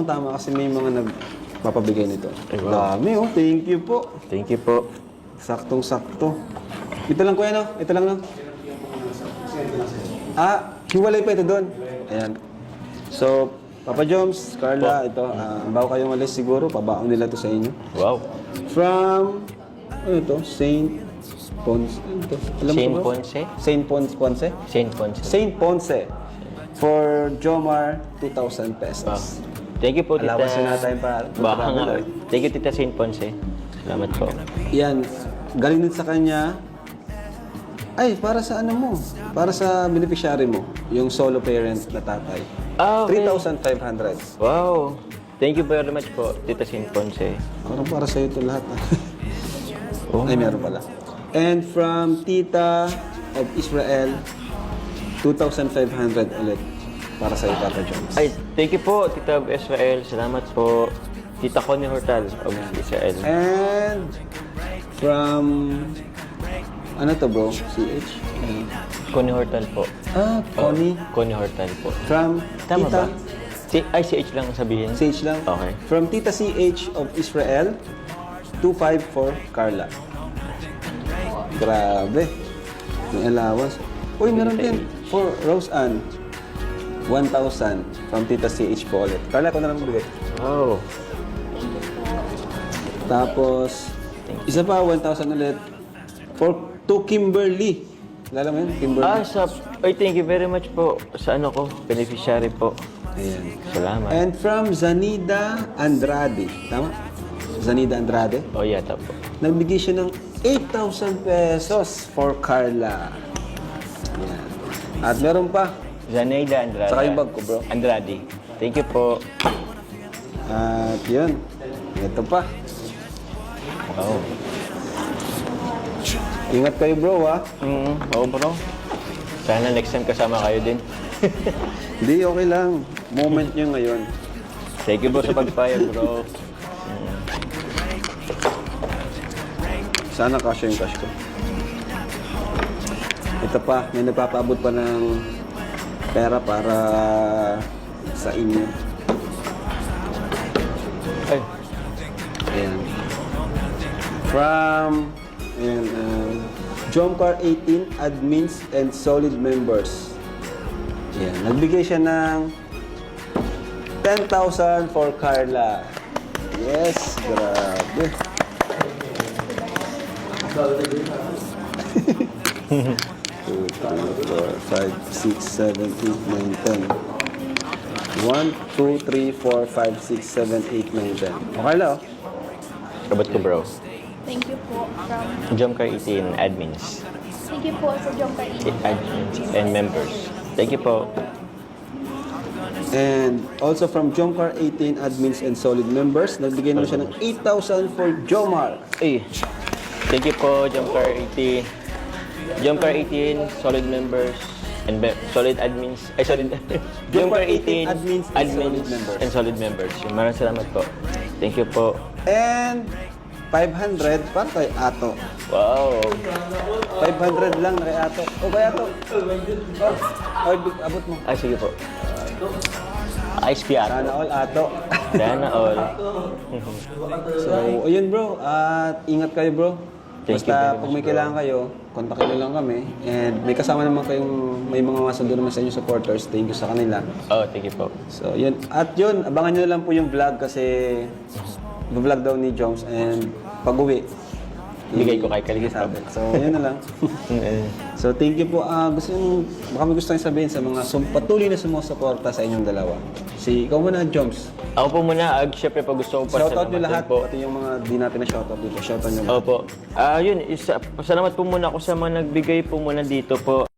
Tama kasi may mga nagpapabigay nito. Ay, wow. Dami oh, thank you po. Thank you po. Saktong-sakto. Ito lang kuya, no? Ito lang, no? Hiwalay pa ito doon. Ayan. So, Papa Joms, Carla, ito. Bago kayong alis siguro, pabaon nila to sa inyo. Wow. From, ano ito? Saint Ponce. Ano ito? Alam mo Saint ba? Ponce? Saint Ponce? Saint Ponce. Saint Ponce. For Jomar, 2,000 pesos. Wow. Thank you po, Tita. Alawas na tayo pa. Baka nga. Thank you, Tita Saint Ponce. Salamat po. Yan. Galing din sa kanya. Ay, para sa ano mo? Para sa beneficiary mo. Yung solo parent na tatay. Okay. 3,500. Wow. Thank you very much po, Tita Saint Ponce. Parang para sa'yo ito lahat. Oh. Ay, meron pala. And from Tita of Israel, 2,500 ulit. Para sa'yo, Papa Jones. Ay, thank you po, Tita of Israel. Salamat po. Tita Connie Hortal of Israel. And from... Ano to bro? CH? Connie Hortal po. Connie. Connie Hortal po. From Tama Tita... ba? CH lang ang sabihin. CH lang? Okay. From Tita CH of Israel, 2,500 for Carla. Grabe. May allowance. Uy, meron din. For Rose Ann, 1,000 from Tita CH po ulit. Carla, ako na lang bigay. Wow. Tapos, isa pa, 1,000 ulit. To Kimberly. Lala mo yun? Kimberly. Ay, thank you very much po sa ano ko, beneficiary po. Ayan. Salamat. And from Zanida Andrade. Tama? Zanida Andrade. Oh, yata po. Nagbigay siya ng 8,000 pesos for Carla. Ayan. At meron pa. Zaneida Andrade. Saka yung bag ko, bro. Andrade. Thank you po. At yun. Ito pa. Wow. Ingat kayo, bro, ha? Oo, bro. Sana next time kasama kayo din. Hindi, okay lang. Moment nyo ngayon. Thank you po sa pagpayag, bro. Sana kasya yung cash ko. Ito pa, may nagpapaabot pa ng pera para sa inyo. Ay, Ayan. From Jomcar 18 admins and solid members. Ayan. Nagbigay siya ng 10,000 for Carla. Yes, grabe. 2, 3, 4, 5, 6, 7, 8, 9, 10. 1, 2, 3, 4, 5, 6, 7, 8, 9, 10. Okay lang. kabat ko, bro. Thank you po from... Jomcar 18 admins. Thank you po sa Jomcar Admins and members. Thank you po. And also from Jomcar 18 admins and solid members, nagbigay naman siya ng 8,000 for Jomar. Ay, thank you po, Jomcar 18. Jomcar 18, solid members, and solid admins. Ay, solid. Jomcar 18, admins and solid members. and solid members. Maraming salamat po. Thank you po. And 500 para kay Ato. Wow. 500 lang na kay Ato. O kay Ato. Abot mo. Ay, sige po. Ice Piato. Sana all Ato. Sana all. So, ayun bro. At ingat kayo bro. Thank you Basta very pag much, may bro. kailangan kayo, kontakin nyo lang kami. And may kasama naman kayong, may mga masundo naman sa inyong supporters. Thank you sa kanila. Oh, thank you po. So, yun. At yun, abangan nyo lang po yung vlog kasi vlog daw ni Joms and pag-uwi. Bigay ko kay Kaligis. So, yun na lang. So, thank you po. Gusto nyo, baka may gusto nyo sabihin sa mga patuloy na sumusuporta sa inyong dalawa. Ikaw muna, Joms. Ako po muna, syempre pag gusto ko pa Shoutout nyo lahat po. pati yung mga di natin na shoutout dito. Shoutout nyo lahat. Opo. Yun, pasalamat po muna ako sa mga nagbigay po muna dito po.